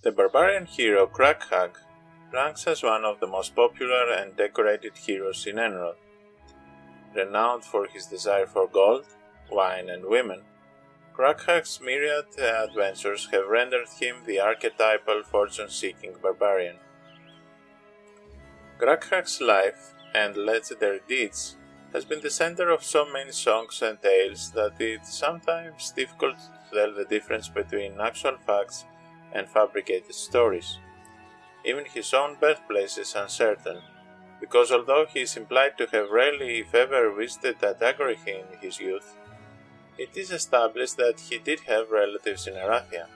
The barbarian hero Craghag ranks as one of the most popular and decorated heroes in Enroth. Renowned for his desire for gold, wine and women, Craghag's myriad adventures have rendered him the archetypal fortune-seeking barbarian. Craghag's life and legendary deeds has been the center of so many songs and tales that it's sometimes difficult to tell the difference between actual facts and fabricated stories. Even his own birthplace is uncertain, because although he is implied to have rarely if ever visited Dagorich in his youth, it is established that he did have relatives in Erathia.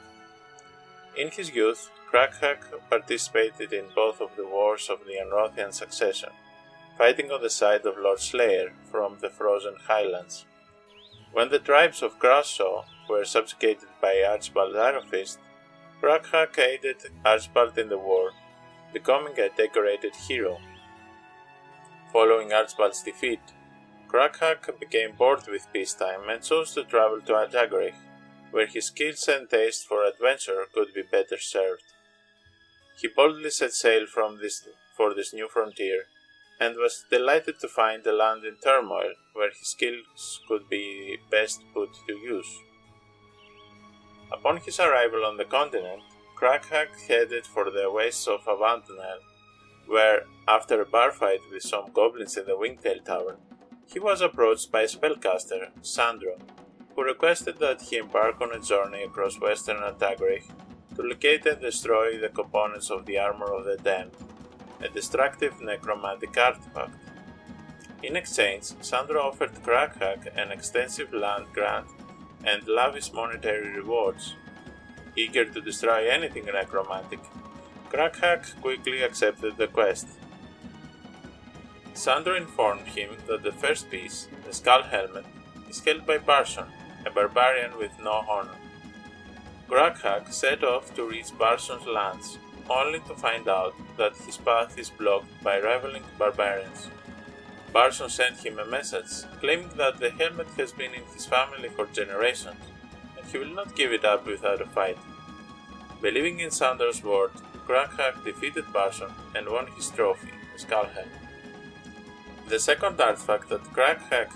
In his youth, Craghag participated in both of the wars of the Anrothian succession, fighting on the side of Lord Slayer from the frozen highlands. When the tribes of Grassaw were subjugated by Archibald Ironfist, Craghag aided Archibald in the war, becoming a decorated hero. Following Archibald's defeat, Craghag became bored with peacetime and chose to travel to Dagorich, where his skills and taste for adventure could be better served. He boldly set sail for this new frontier, and was delighted to find a land in turmoil where his skills could be best put to use. Upon his arrival on the continent, Craghag headed for the wastes of Avantnell, where, after a bar fight with some goblins in the Wingtail Tavern, he was approached by a spellcaster, Sandro, who requested that he embark on a journey across western Dagorich to locate and destroy the components of the Armor of the Damned, a destructive necromantic artifact. In exchange, Sandro offered Craghag an extensive land grant and lavish monetary rewards. Eager to destroy anything necromantic, Craghag quickly accepted the quest. Sandro informed him that the first piece, the skull helmet, is held by Barson, a barbarian with no honor. Craghag set off to reach Barson's lands, only to find out that his path is blocked by rivaling barbarians. Barson sent him a message, claiming that the helmet has been in his family for generations, and he will not give it up without a fight. Believing in Sandro's word, Craghag defeated Barson and won his trophy, the skull helmet. The second artifact that Craghag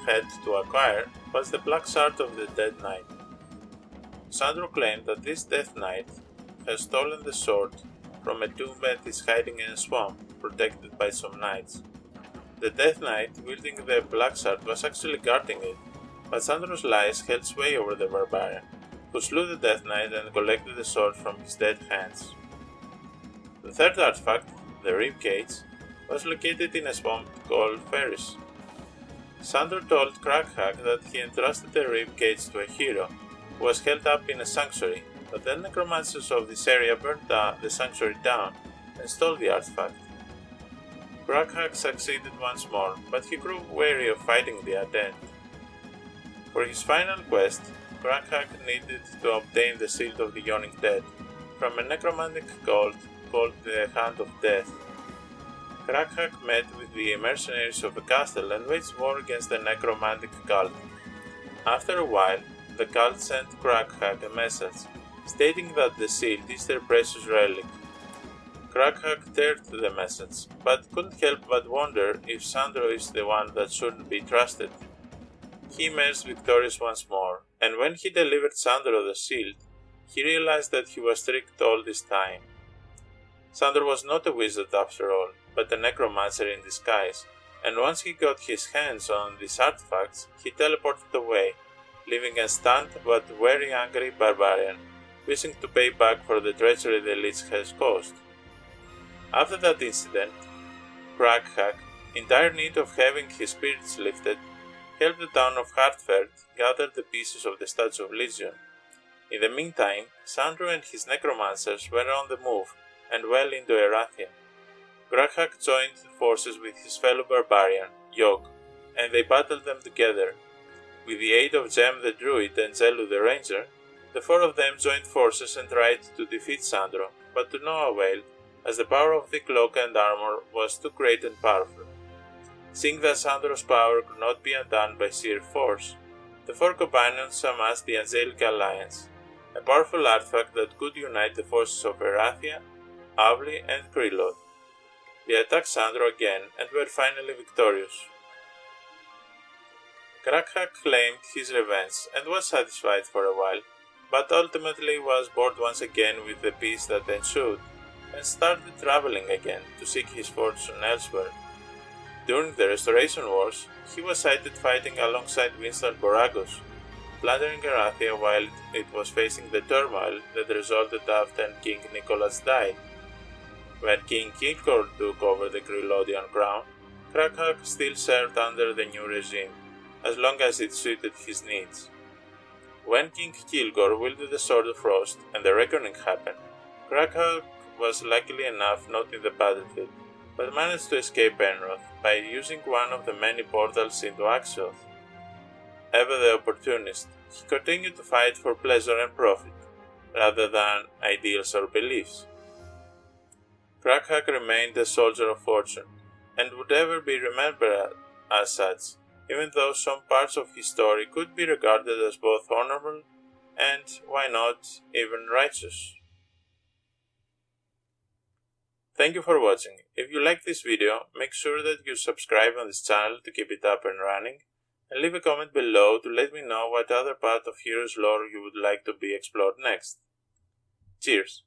had to acquire was the Black Shard of the Dead Knight. Sandro claimed that this Death Knight has stolen the sword from a tomb and is hiding in a swamp, protected by some knights. The Death Knight wielding the Black Shard was actually guarding it, but Sandro's lies held sway over the barbarian, who slew the Death Knight and collected the sword from his dead hands. The third artifact, the Ribcage, was located in a swamp called Ferris. Sandro told Craghag that he entrusted the Ribcage to a hero who was held up in a sanctuary, but the necromancers of this area burned the sanctuary down and stole the artifact. Craghag succeeded once more, but he grew weary of fighting the undead. For his final quest, Craghag needed to obtain the Shield of the Yawning Dead from a necromantic cult called the Hand of Death. Craghag met with the mercenaries of the castle and waged war against the necromantic cult. After a while, the cult sent Craghag a message, stating that the shield is their precious relic. Craghag heard the message, but couldn't help but wonder if Sandro is the one that shouldn't be trusted. He emerged victorious once more, and when he delivered Sandro the shield, he realized that he was tricked all this time. Sandro was not a wizard after all, but a necromancer in disguise, and once he got his hands on these artifacts, he teleported away, leaving a stunned but very angry barbarian, wishing to pay back for the treachery the Lich has caused. After that incident, Craghag, in dire need of having his spirits lifted, helped the town of Hartford gather the pieces of the Statue of Legion. In the meantime, Sandro and his necromancers were on the move and well into Erathia. Craghag joined forces with his fellow barbarian, Yogg, and they battled them together. With the aid of Jem the Druid and Zelu the Ranger, the four of them joined forces and tried to defeat Sandro, but to no avail, as the power of the cloak and armor was too great and powerful. Seeing that Sandro's power could not be undone by sheer force, the four companions amassed the Angelic Alliance. a powerful artifact that could unite the forces of Erathia, Avli, and Krylod. They attacked Sandro again and were finally victorious. Crackhack claimed his revenge and was satisfied for a while, but ultimately was bored once again with the peace that ensued, and started traveling again to seek his fortune elsewhere. During the Restoration Wars, he was sighted fighting alongside Winston Boragos, plundering Erathia while it was facing the turmoil that resulted after King Nicholas died. When King Kilgore took over the Krylodian crown, Crackhack still served under the new regime, as long as it suited his needs. When King Kilgore wielded the Sword of Frost and the Reckoning happened, Crackhack was luckily enough not in the battlefield, but managed to escape Enroth by using one of the many portals into Axioth. Ever the opportunist, he continued to fight for pleasure and profit, rather than ideals or beliefs. Crackhack remained a soldier of fortune, and would ever be remembered as such, even though some parts of his story could be regarded as both honorable and, why not, even righteous. Thank you for watching. If you like this video, make sure that you subscribe on this channel to keep it up and running, and leave a comment below to let me know what other part of Heroes lore you would like to be explored next. Cheers!